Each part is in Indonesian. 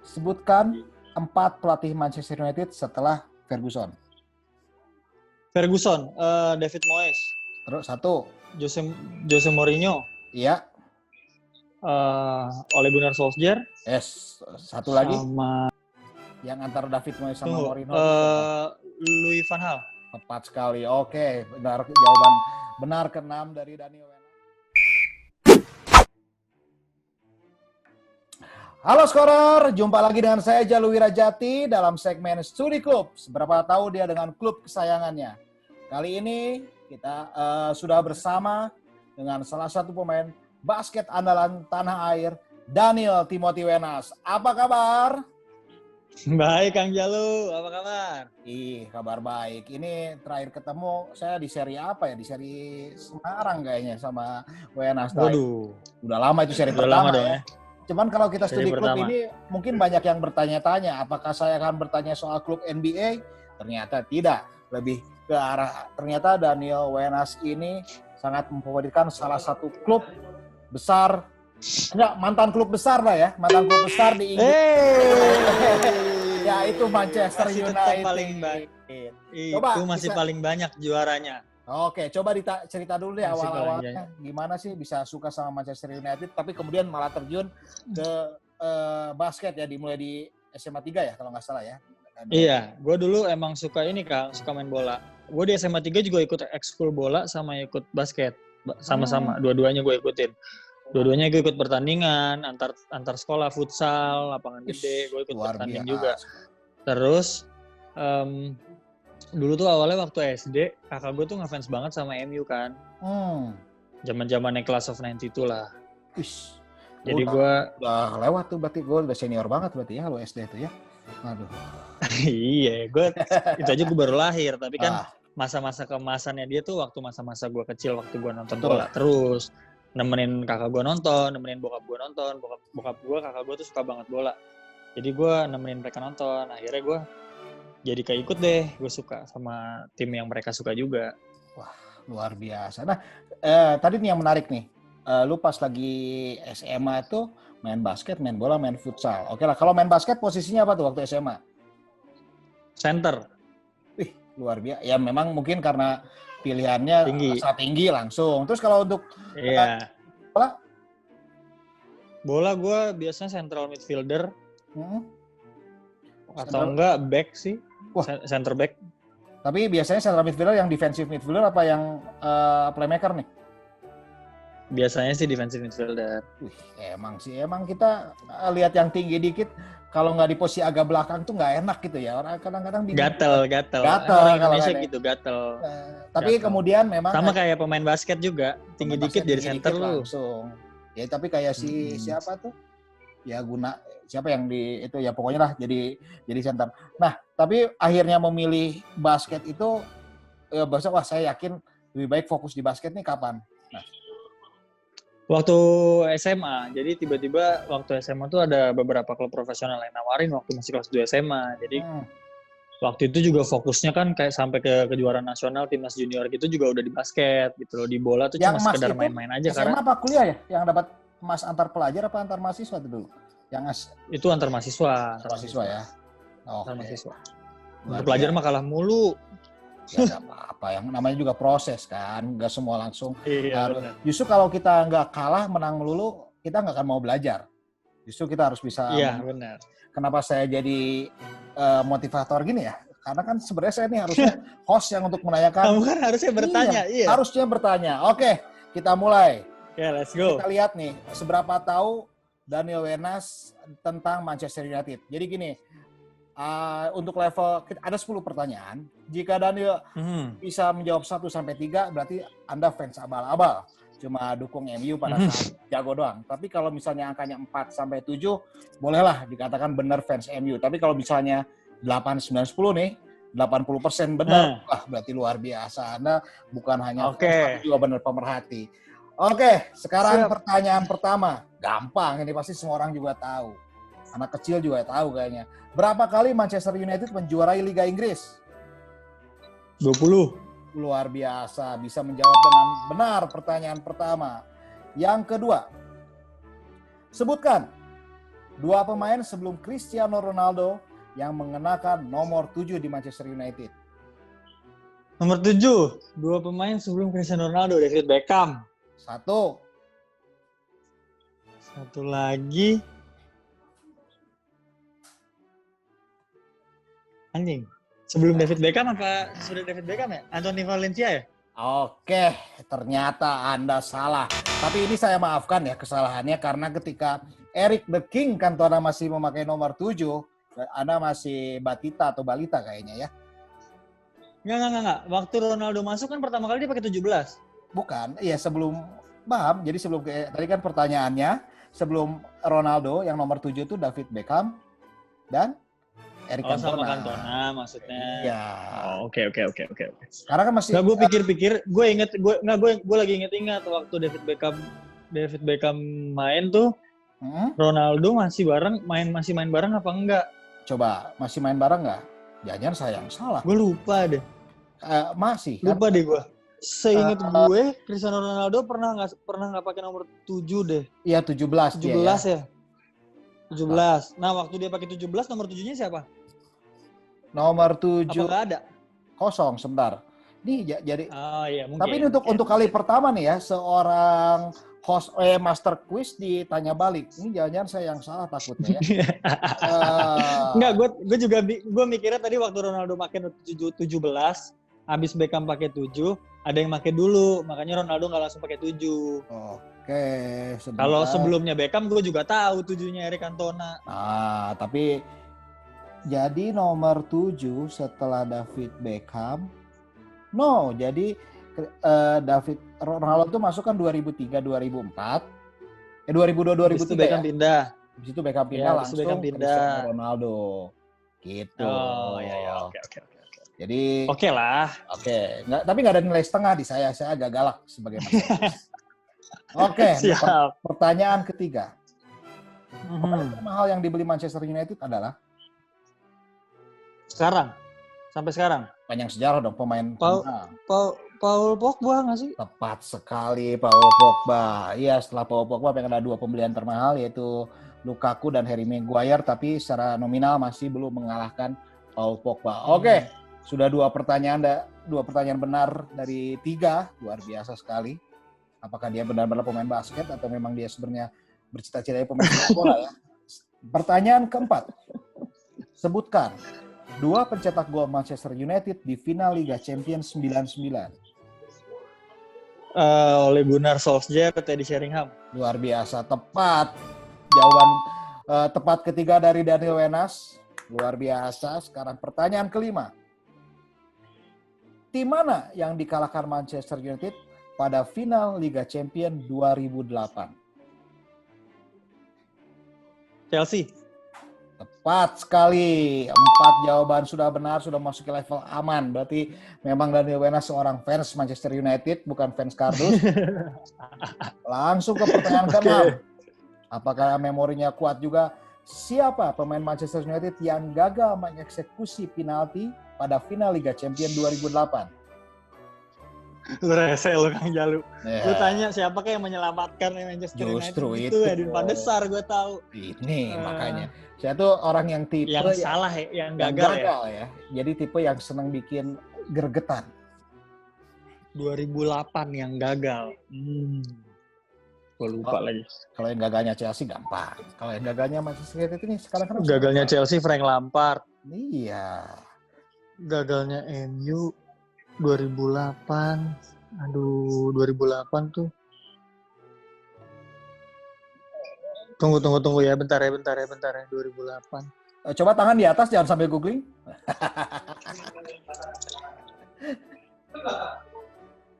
Sebutkan 4 pelatih Manchester United setelah Ferguson. Ferguson, David Moyes. Terus 1. Jose Mourinho. Iya. Ole Gunnar Solskjaer. Yes. 1 lagi. Sama Yang antara David Moyes sama Mourinho. Louis van Gaal. Tepat sekali. Oke, benar, jawaban benar ke-6 dari Daniel Wenas. Halo Scorer, jumpa lagi dengan saya Jalu Wirajati dalam segmen Studi Klub. Seberapa tahu dia dengan klub kesayangannya. Kali ini kita sudah bersama dengan salah satu pemain basket andalan tanah air, Daniel Timothy Wenas. Apa kabar? Baik Kang Jalu, apa kabar? Kabar baik. Ini terakhir ketemu saya di seri apa ya? Di seri Semarang kayaknya sama Wenas. Waduh. Udah lama itu seri Udah pertama lama dong ya. Cuman kalau kita studi klub ini mungkin banyak yang bertanya-tanya apakah saya akan bertanya soal klub NBA? Ternyata tidak. Lebih ke arah ternyata Daniel Wenas ini sangat memfavoritkan salah satu klub besar. Enggak, mantan klub besar lah ya. Mantan klub besar di Inggris. Ya itu Manchester United. Paling baik. Coba, itu masih paling banyak juaranya. Oke, coba cerita dulu deh awal-awalnya gimana sih bisa suka sama Manchester United tapi kemudian malah terjun ke basket ya, dimulai di SMA 3 ya kalau nggak salah ya. Iya, gue dulu emang suka ini Kak, suka main bola. Gue di SMA 3 juga ikut ekskul bola sama ikut basket. Sama-sama, dua-duanya gue ikutin. Dua-duanya gue ikut pertandingan, antar sekolah, futsal, lapangan gede, gue ikut pertanding juga. Terus, dulu tuh awalnya waktu SD, kakak gue tuh ngefans banget sama MU kan. Zaman-zamannya Class of 92 lah. Jadi gue udah lewat tuh, berarti gue udah senior banget berarti ya, lo SD itu ya. Aduh. Iya, itu aja gue baru lahir, tapi kan masa-masa keemasannya dia tuh waktu masa-masa gue kecil, waktu gue nonton bola terus. Nemenin kakak gue nonton, nemenin bokap gue nonton, bokap gue, kakak gue tuh suka banget bola. Jadi gue nemenin mereka nonton, akhirnya gue jadi keikut deh, gue suka sama tim yang mereka suka juga. Wah, luar biasa. Nah, tadi nih yang menarik nih, lu pas lagi SMA tuh main basket, main bola, main futsal. Oke lah, kalau main basket posisinya apa tuh waktu SMA? Center. Wih, luar biasa. Ya memang mungkin karena pilihannya tinggi langsung. Terus kalau untuk bola gue biasanya central midfielder atau enggak back sih. Center back. Tapi biasanya central midfielder yang defensive midfielder apa yang playmaker nih? Biasanya sih defensive midfielder. Emang kita lihat yang tinggi dikit, kalau nggak di posisi agak belakang tuh nggak enak gitu ya. Orang kadang-kadang gatel. Orang Indonesia gitu gatel. Tapi kemudian memang sama kayak pemain basket juga, tinggi dikit jadi center lu. Langsung. Ya tapi kayak siapa tuh? Ya siapa yang di itu ya pokoknya lah jadi center. Nah, tapi akhirnya memilih basket itu bahasa saya yakin lebih baik fokus di basket nih kapan? Nah. Waktu SMA, jadi tiba-tiba waktu SMA tuh ada beberapa klub profesional yang nawarin waktu masih kelas 2 SMA. Jadi waktu itu juga fokusnya kan kayak sampai ke kejuaraan nasional, timnas junior gitu juga udah di basket gitu loh. Di bola tuh cuma sekedar main-main aja. SMA karena apa kuliah ya? Yang dapat emas antar pelajar apa antar mahasiswa itu dulu? Itu antar mahasiswa. Antar mahasiswa ya? Antar mahasiswa. Antar pelajar mah kalah mulu. Ya nggak apa-apa, yang namanya juga proses kan, nggak semua langsung. Iya, justru kalau kita nggak kalah, menang melulu, kita nggak akan mau belajar. Justru kita harus bisa. Iya, benar. Kenapa saya jadi motivator gini ya? Karena kan sebenarnya saya ini harusnya host yang untuk menanyakan. Kamu kan harusnya bertanya, iya. Harusnya bertanya. Oke, kita mulai. Ya, let's go. Kita lihat nih, seberapa tahu Daniel Wenas tentang Manchester United. Jadi gini, untuk level ada 10 pertanyaan. Jika Daniel bisa menjawab 1-3 berarti Anda fans abal-abal. Cuma dukung MU pada saat jago doang. Tapi kalau misalnya angkanya 4-7 bolehlah dikatakan benar fans MU. Tapi kalau misalnya 8, 9, 10 nih 80% benar. Wah, berarti luar biasa. Anda bukan hanya fans tapi juga benar pemerhati. Oke, sekarang pertanyaan pertama. Gampang, ini pasti semua orang juga tahu. Anak kecil juga tahu kayaknya. Berapa kali Manchester United menjuarai Liga Inggris? 20. Luar biasa, bisa menjawab dengan benar pertanyaan pertama. Yang kedua, sebutkan Dua pemain sebelum Cristiano Ronaldo yang mengenakan nomor 7 di Manchester United. Nomor 7, dua pemain sebelum Cristiano Ronaldo, David Beckham. Satu lagi. Anjing. Sebelum David Beckham apa sudah David Beckham ya? Anthony Valencia ya? Oke, ternyata Anda salah. Tapi ini saya maafkan ya kesalahannya karena ketika Eric the King Cantona masih memakai nomor 7, Anda masih Batita atau Balita kayaknya ya. Enggak. Waktu Ronaldo masuk kan pertama kali dia pakai 17. Bukan, iya sebelum paham. Jadi sebelum tadi kan pertanyaannya sebelum Ronaldo yang nomor 7 itu David Beckham dan Eric Cantona. Sama Cantona maksudnya. Iya. Oh, oke. Karena kan masih. Nah, gue pikir-pikir, gue lagi inget waktu David Beckham main tuh, Ronaldo masih main bareng apa enggak? Coba masih main bareng nggak? Jangan saya yang salah. Gue lupa deh. Masih. Lupa deh gue. Seingat gue, Cristiano Ronaldo pernah nggak pakai nomor 7 deh. Iya 17 ya. 17. Nah, waktu dia pakai 17, nomor 7-nya siapa? Nomor 7. Apa nggak ada? Kosong, sebentar. Nih jadi. Oh iya mungkin. Tapi ini untuk kali pertama nih ya, seorang host master quiz ditanya balik. Ini jangan-jangan saya yang salah takutnya ya. Enggak, gue mikirnya tadi waktu Ronaldo pakai 17, habis Beckham pakai 7, ada yang pakai dulu, makanya Ronaldo nggak langsung pakai 7. Oke, kalau sebelumnya Beckham gue juga tahu 7-nya Eric Cantona. Tapi jadi nomor 7 setelah David Beckham. No, jadi David Ronaldo itu masuk kan 2003 2004. 2002 2003 itu Beckham pindah. Habis itu Beckham pindah langsung Cristiano Ronaldo. Gitu. Oh iya. Oke. Jadi Oke lah. Oke, tapi nggak ada nilai setengah di saya agak galak sebagai master. Oke, siap. Pertanyaan ketiga. Pemain termahal yang dibeli Manchester United adalah? Sampai sekarang. Panjang sejarah dong pemain. Paul Pogba nggak sih? Tepat sekali, Paul Pogba. Iya, setelah Paul Pogba ada 2 pembelian termahal yaitu Lukaku dan Harry Maguire, tapi secara nominal masih belum mengalahkan Paul Pogba. Oke, sudah 2 pertanyaan benar dari 3, luar biasa sekali. Apakah dia benar-benar pemain basket atau memang dia sebenarnya bercita-cita pemain sepak bola ya? Pertanyaan keempat. Sebutkan 2 pencetak gol Manchester United di final Liga Champions 99. Ole Gunnar Solskjaer, Teddy Sheringham. Luar biasa, tepat. Jawaban tepat ketiga dari Daniel Wenas. Luar biasa. Sekarang pertanyaan kelima. Tim mana yang dikalahkan Manchester United pada final Liga Champions 2008? Chelsea. Tepat sekali. 4 jawaban sudah benar, sudah masuk ke level aman. Berarti memang Daniel Wenas seorang fans Manchester United, bukan fans kardus. Langsung ke pertanyaan ke-6. Apakah memorinya kuat juga? Siapa pemain Manchester United yang gagal mengeksekusi penalti pada final Liga Champions 2008? Lu rese lu Kang Jalu. Lu tanya siapa yang menyelamatkan Manchester United? Justru itu Edwin van der Sar, gue tahu. Ini makanya. Saya tuh orang yang tipe yang salah ya, yang gagal ya. Jadi tipe yang senang bikin gregetan. 2008 yang gagal. Gue lupa lagi. Kalau yang gagalnya Chelsea gampang. Kalau yang gagalnya Manchester United ini sekarang kan gagalnya Chelsea Frank Lampard. Iya. Gagalnya MU 2008. Aduh, 2008 tuh. Tunggu ya, bentar ya, 2008. Coba tangan di atas, jangan sambil googling.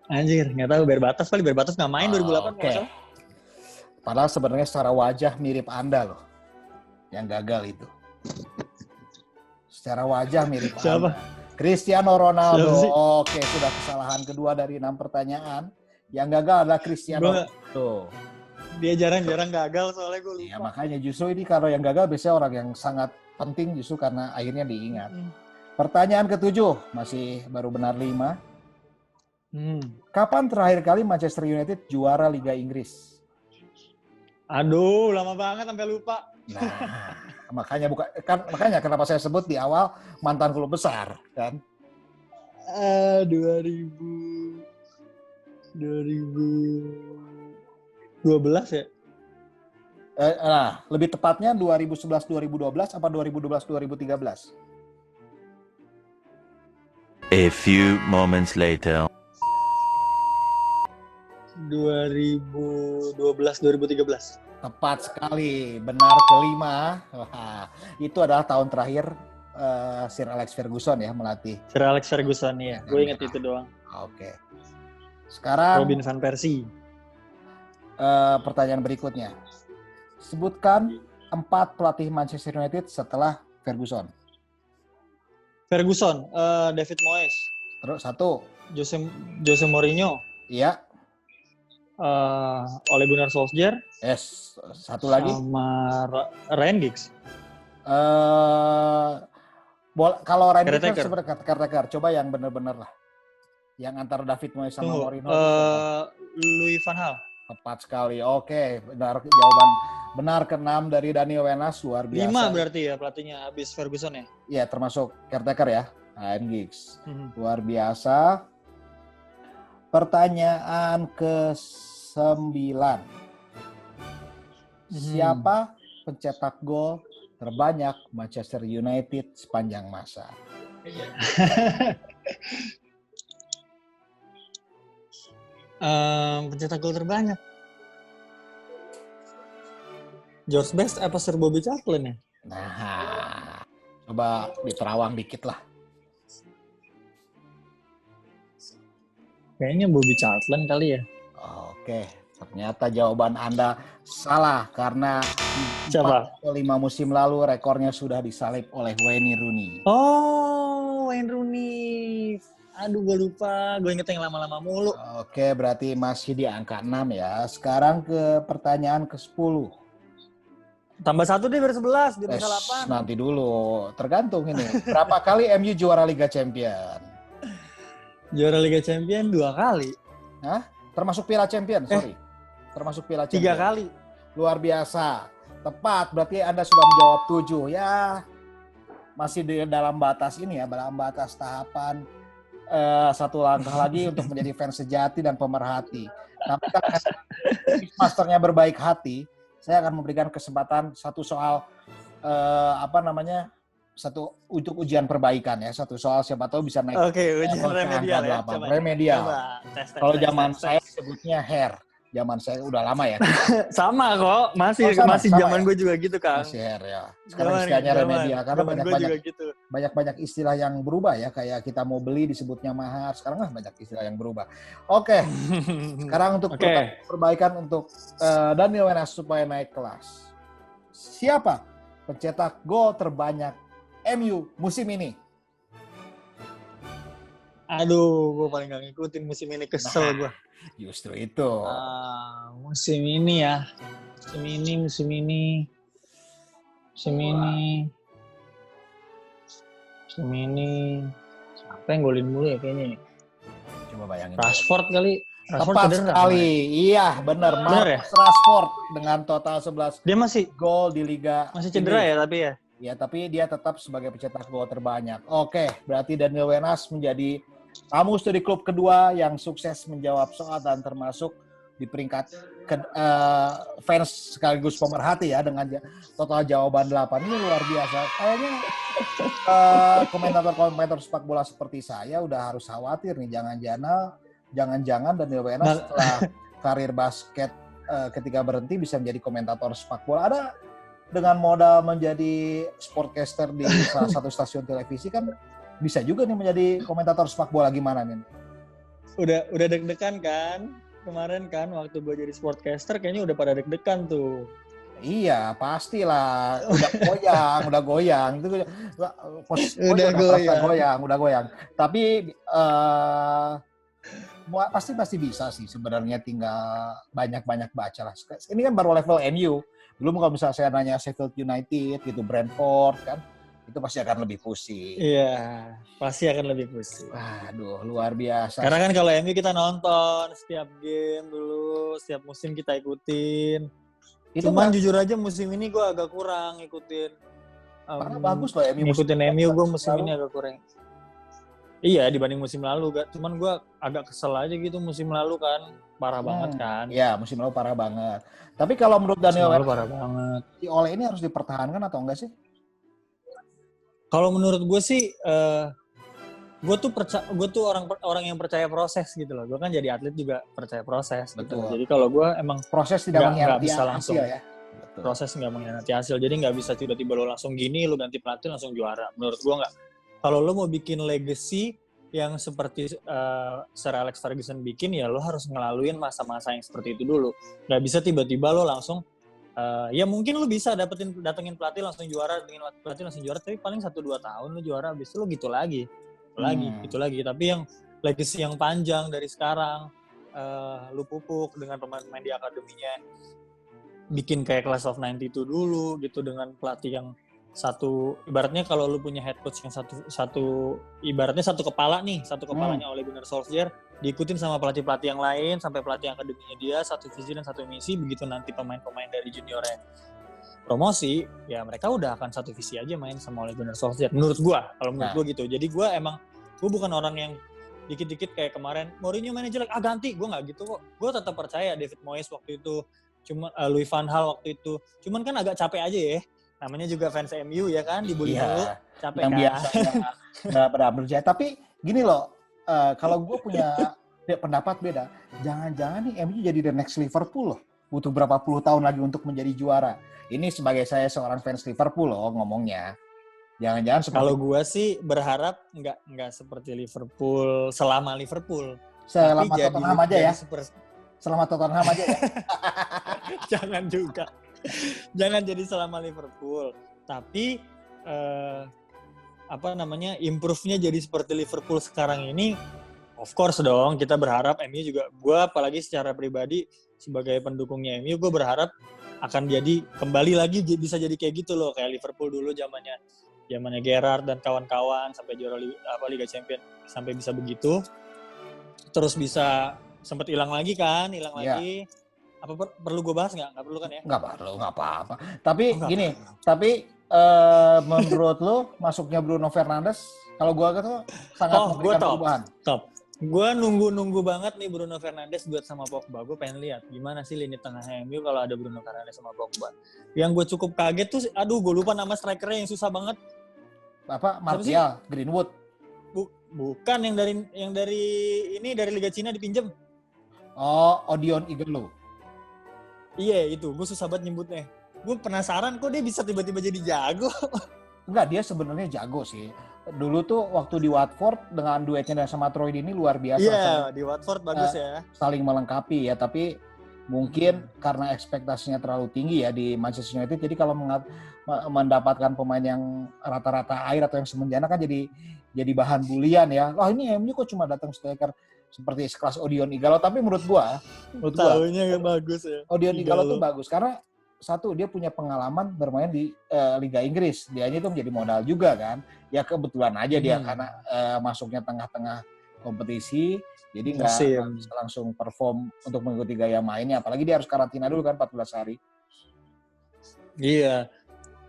Anjir, nggak tahu, Berbatas nggak main 2008. Okay. Padahal sebenarnya secara wajah mirip Anda loh, yang gagal itu. Secara wajah mirip Siapa? Anda. Cristiano Ronaldo. Oke, sudah kesalahan kedua dari 6 pertanyaan. Yang gagal adalah Cristiano Ronaldo. Dia jarang-jarang gagal soalnya gue lupa. Ya, makanya justru ini kalau yang gagal biasanya orang yang sangat penting justru karena akhirnya diingat. Pertanyaan ke-7, masih baru benar 5. Kapan terakhir kali Manchester United juara Liga Inggris? Aduh, lama banget sampai lupa. Nah, makanya kenapa saya sebut di awal mantan klub besar kan. 2012 ya? Lebih tepatnya 2011-2012 apa 2012-2013? A few moments later. 2012-2013. Tepat sekali, benar kelima. Wah, itu adalah tahun terakhir Sir Alex Ferguson ya melatih. Sir Alex Ferguson ya, gue inget itu doang. Oke. Sekarang Robin van Persie. Pertanyaan berikutnya. Sebutkan 4 pelatih Manchester United setelah Ferguson. Ferguson, David Moyes. Terus 1. Jose Mourinho. Iya. Ole Gunnar Solskjaer. Yes. 1 lagi. Sama Ryan Giggs. Kalau Ryan Giggs kan sebenarnya Caretaker. Coba yang benar-benar lah. Yang antara David Moyes sama Mourinho. Louis van Gaal. Tepat sekali. Oke, benar jawaban benar ke-6 dari Daniel Wenas, luar biasa. 5 berarti ya pelatihnya habis Ferguson ya? Iya, termasuk caretaker ya, Ryan Giggs. Luar biasa. Pertanyaan ke-9. Siapa pencetak gol terbanyak Manchester United sepanjang masa? Pencetak gol terbanyak. George Best apa Sir Bobby Charlton ya? Nah, coba diterawang dikit lah. Kayaknya Bobby Charlton kali ya. Oke, ternyata jawaban Anda salah karena 4 atau 5 musim lalu rekornya sudah disalip oleh Wayne Rooney. Oh, Wayne Rooney. Aduh, gue lupa. Gue inget yang lama-lama mulu. Oke, berarti masih di angka 6 ya. Sekarang ke pertanyaan ke-10. Tambah 1 deh biar 11, biar bisa 8. Nanti dulu, tergantung ini. Berapa kali MU juara Liga Champion? Juara Liga Champion 2 kali. Hah? Termasuk Piala Champion, sorry. Termasuk Piala 3 Champion. kali. Luar biasa. Tepat, berarti Anda sudah menjawab 7. Ya, masih di dalam batas ini ya, dalam batas tahapan 1 langkah lagi untuk menjadi fans sejati dan pemerhati. Tapi karena masternya berbaik hati, saya akan memberikan kesempatan 1 soal satu untuk ujian perbaikan ya. 1 soal siapa tahu bisa naik. Oke, ujian remedial ya. Remedial. Kalau zaman saya sebutnya hair. Zaman saya udah lama ya. Sama kok, masih zaman gue juga gitu kan. Masih hair ya. Sekarang istilahnya remedial karena banyak istilah yang berubah ya. Kayak kita mau beli disebutnya mahar. Sekarang banyak istilah yang berubah. Oke. Sekarang untuk perbaikan untuk Daniel Wenas supaya naik kelas. Siapa pencetak gol terbanyak MU musim ini? Aduh, gue paling gak ngikutin musim ini, kesel gue. Justru itu. Musim ini ya. Musim ini. Siapa yang golin mulu ya kayaknya? Coba bayangin. Rashford kali. Tepat sekali. Iya, benar. Ya? Rashford dengan total 11 dia masih gol di Liga. Masih cedera ya tapi ya? Ya, tapi dia tetap sebagai pencetak gol terbanyak. Oke, berarti Daniel Wenas menjadi tamu studi klub kedua yang sukses menjawab soal dan termasuk di peringkat fans sekaligus pemerhati ya dengan total jawaban 8. Ini luar biasa. Kayaknya komentator sepak bola seperti saya udah harus khawatir nih jangan-jangan Daniel Wenas setelah karir basket ketika berhenti bisa menjadi komentator sepak bola. Ada dengan modal menjadi sportcaster di salah satu stasiun televisi kan bisa juga nih menjadi komentator sepak bola, gimana nih? Udah deg-degan kan? Kemarin kan waktu gue jadi sportcaster kayaknya udah pada deg-degan tuh. Iya, pastilah. Udah goyang. Itu udah goyang. Tapi pasti bisa sih sebenarnya, tinggal banyak-banyak baca lah. Ini kan baru level MU. Belum kalau misalnya saya nanya Sheffield United gitu, Brentford kan. Itu pasti akan lebih pusing. Iya, pasti akan lebih pusing. Waduh, luar biasa. Karena kan kalau MU kita nonton setiap game dulu, setiap musim kita ikutin. Cuman jujur aja musim ini gue agak kurang ngikutin. Karena bagus loh MU. Ngikutin MU gue musim ini agak kurang. Iya dibanding musim lalu, cuman gue agak kesel aja gitu musim lalu kan parah banget kan. Iya musim lalu parah banget. Tapi kalau menurut Daniel Wenas, parah banget. Si Ole ini harus dipertahankan atau enggak sih? Kalau menurut gue sih, gue tuh orang yang percaya proses gitu loh. Gue kan jadi atlet juga percaya proses. Betul. Gitu. Jadi kalau gue emang proses tidak mengkhianati bisa langsung hasil ya. Betul. Proses nggak mengkhianati hasil. Jadi nggak bisa tiba-tiba lo langsung gini, lo ganti pelatih langsung juara. Menurut gue nggak. Kalau lo mau bikin legacy yang seperti Sir Alex Ferguson bikin, ya lo harus ngelaluin masa-masa yang seperti itu dulu. Nggak bisa tiba-tiba lo langsung, ya mungkin lo bisa datengin pelatih langsung juara, tapi paling 1-2 tahun lo juara, habis itu lo gitu lagi. Gitu lagi. Tapi yang legacy yang panjang dari sekarang, lo pupuk dengan pemain-pemain di akademinya, bikin kayak Class of 92 dulu gitu dengan pelatih yang satu, ibaratnya kalau lu punya head coach yang satu ibaratnya satu kepala nih, satu kepalanya Ole Gunnar Solskjaer, diikutin sama pelatih-pelatih yang lain sampai pelatih akademinya dia, satu visi dan satu misi. Begitu nanti pemain-pemain dari juniornya promosi, ya mereka udah akan satu visi aja main sama Ole Gunnar Solskjaer. Menurut gua, kalau menurut gua gitu. Jadi gua bukan orang yang dikit-dikit kayak kemarin Mourinho mainnya jelek, ganti. Gua nggak gitu kok. Gua tetap percaya David Moyes waktu itu, cuma Louis van Gaal waktu itu. Cuman kan agak capek aja ya. Namanya juga fans MU ya kan, dibully dulu, capek yang kan. biasanya nggak pernah berjaya. Tapi gini loh, kalau gue punya pendapat beda, jangan-jangan nih MU jadi the next Liverpool loh. Butuh berapa puluh tahun lagi untuk menjadi juara. Ini sebagai saya seorang fans Liverpool loh ngomongnya. Jangan-jangan seperti... Kalau gue sih berharap nggak seperti Liverpool selama Liverpool. Selama Tottenham aja ya. Selama Tottenham aja ya. Jangan juga. Jangan jadi selama Liverpool, tapi improve-nya jadi seperti Liverpool sekarang ini, of course dong. Kita berharap MU juga, gue apalagi secara pribadi sebagai pendukungnya MU, gue berharap akan jadi kembali lagi bisa jadi kayak gitu loh, kayak Liverpool dulu zamannya Gerrard dan kawan-kawan sampai juara Liga Champions, sampai bisa begitu, terus bisa sempat hilang lagi. Apa perlu gue bahas nggak? Nggak perlu kan ya? Nggak perlu, nggak apa-apa. Tapi menurut lo masuknya Bruno Fernandes, kalau gue tuh sangat memberikan perubahan. Top. Gue nunggu banget nih Bruno Fernandes duet sama Pogba. Gue pengen lihat gimana sih lini tengah MU kalau ada Bruno Fernandes sama Pogba. Yang gue cukup kaget tuh, gue lupa nama strikernya yang susah banget. Apa? Martial, Greenwood. Bukan yang dari Liga Cina dipinjem. Oh, Odion Igalo. Iya itu, gue susah banget nyebutnya. Gue penasaran kok dia bisa tiba-tiba jadi jago. Enggak, dia sebenarnya jago sih. Dulu tuh waktu di Watford dengan duetnya sama Troy Deeney luar biasa. Iya, di Watford bagus ya. Saling melengkapi ya, tapi mungkin karena ekspektasinya terlalu tinggi ya di Manchester United. Jadi kalau mendapatkan pemain yang rata-rata air atau yang semenjana kan jadi bahan bulian ya. Wah ini MU kok cuma datang striker seperti sekelas Odion Igalo, tapi menurut gua tahunya bagus ya. Odion Igalo tuh bagus karena satu, dia punya pengalaman bermain di Liga Inggris. Dia ini tuh menjadi modal juga kan. Ya kebetulan aja dia karena masuknya tengah-tengah kompetisi, jadi nggak bisa langsung perform untuk mengikuti gaya mainnya. Apalagi dia harus karantina dulu kan 14 hari. Iya.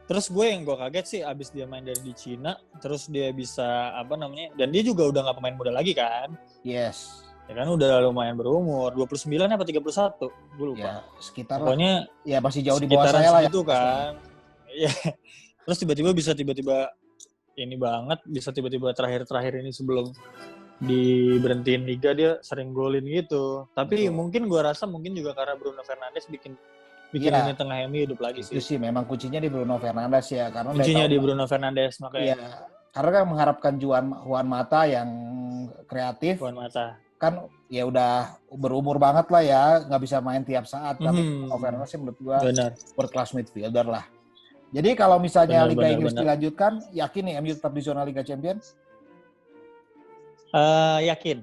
Terus gue kaget sih abis dia main dari di Cina, terus dia bisa dan dia juga udah nggak pemain muda lagi kan? Yes. Ya kan udah lumayan berumur, 29 apa 31, gue lupa. Ya, sekitar pokoknya ya masih jauh di bawah saya lah ya. Gitu kan. Iya. Terus tiba-tiba bisa ini banget, bisa tiba-tiba terakhir ini sebelum diberhentiin liga dia sering golin gitu. Tapi mungkin gue rasa juga karena Bruno Fernandes bikin ini tengah MU hidup lagi sih. Itu sih memang kuncinya di Bruno Fernandes ya, karena kuncinya di Bruno Fernandes makanya. Iya. Karena kan mengharapkan Juan Mata yang kreatif. Juan Mata. Kan ya udah berumur banget lah ya, nggak bisa main tiap saat. Tapi Bruno Fernandes sih menurut gua world class midfielder lah. Jadi kalau misalnya Liga Inggris dilanjutkan, yakin nih MU tetap di zona Liga Champions? Yakin.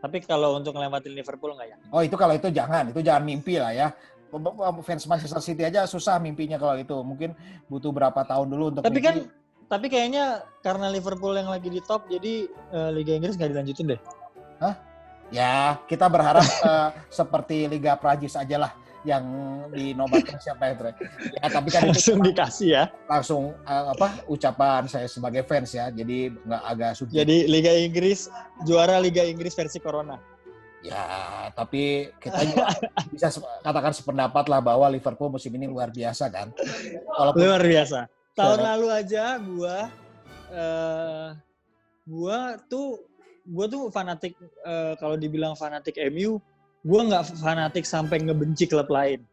Tapi kalau untuk ngelewatin Liverpool nggak yakin. Oh itu jangan mimpi lah ya. Fans Manchester City aja susah mimpinya kalau itu. Mungkin butuh berapa tahun dulu untuk mimpi. Tapi kayaknya karena Liverpool yang lagi di top, jadi Liga Inggris nggak dilanjutin deh. Hah? Ya, kita berharap seperti Liga Prancis aja lah. yang dinobatkan siapa yang terakhir. Ya, tapi kan langsung itu dikasih ya. langsung ucapan saya sebagai fans ya. Jadi nggak agak subjektif. Jadi Liga Inggris, juara Liga Inggris versi Corona. Ya, tapi kita juga bisa katakan sependapat lah bahwa Liverpool musim ini luar biasa kan. Walaupun Luar biasa. Tahun lalu aja gua tuh fanatik, kalau dibilang fanatik MU, gua nggak fanatik sampai ngebenci klub lain.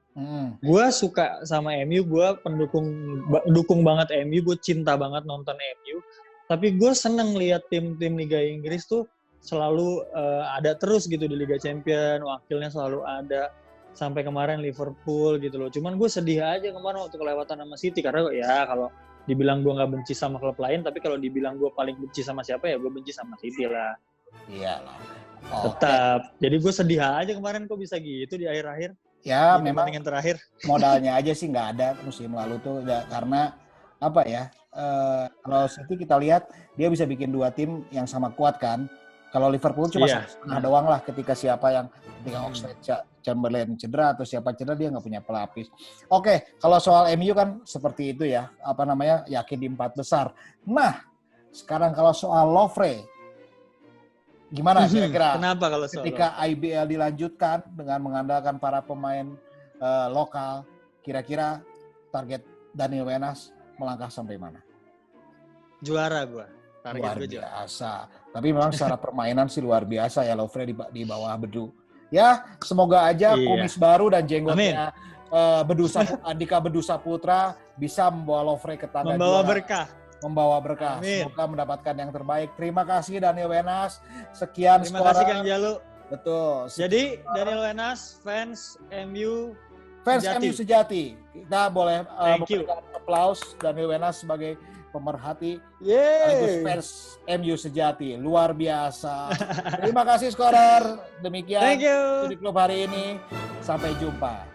Gua suka sama MU, gua dukung banget MU, gua cinta banget nonton MU. Tapi gua seneng lihat tim-tim Liga Inggris tuh selalu ada terus gitu di Liga Champions, wakilnya selalu ada. Sampai kemarin Liverpool gitu loh. Cuman gue sedih aja kemarin waktu kelewatan sama City, karena ya kalau dibilang gue nggak benci sama klub lain, tapi kalau dibilang gue paling benci sama siapa ya gue benci sama City lah. Iyalah. Tetap. Jadi gue sedih aja kemarin kok bisa gitu di akhir-akhir. Ya di memang pertandingan terakhir. Modalnya aja sih nggak ada musim lalu tuh, karena apa ya? Kalau City kita lihat dia bisa bikin 2 tim yang sama kuat kan. Kalau Liverpool cuma setengah doang lah, ketika Oxlade-Chamberlain cedera atau siapa cedera dia nggak punya pelapis. Oke, kalau soal MU kan seperti itu ya, yakin di 4 besar. Nah, sekarang kalau soal Lovre, gimana kira-kira? Kenapa kalau soal ketika IBL dilanjutkan dengan mengandalkan para pemain lokal, kira-kira target Daniel Wenas melangkah sampai mana? Juara gue. Luar biasa. Tapi memang secara permainan sih luar biasa ya Lovre di bawah Bedu. Ya, semoga aja kumis baru dan jenggotnya Andika Bedu Saputra bisa membawa Lovre ke tangga juara. Membawa berkah. Amin. Semoga mendapatkan yang terbaik. Terima kasih Daniel Wenas. Sekian Terima kasih Kang Jalu. Betul. Jadi Daniel Wenas fans MU sejati. Kita boleh memberikan aplaus Daniel Wenas sebagai pemerhati, sekaligus fans MU sejati, luar biasa. Terima kasih Skorer. Demikian di klub hari ini. Sampai jumpa.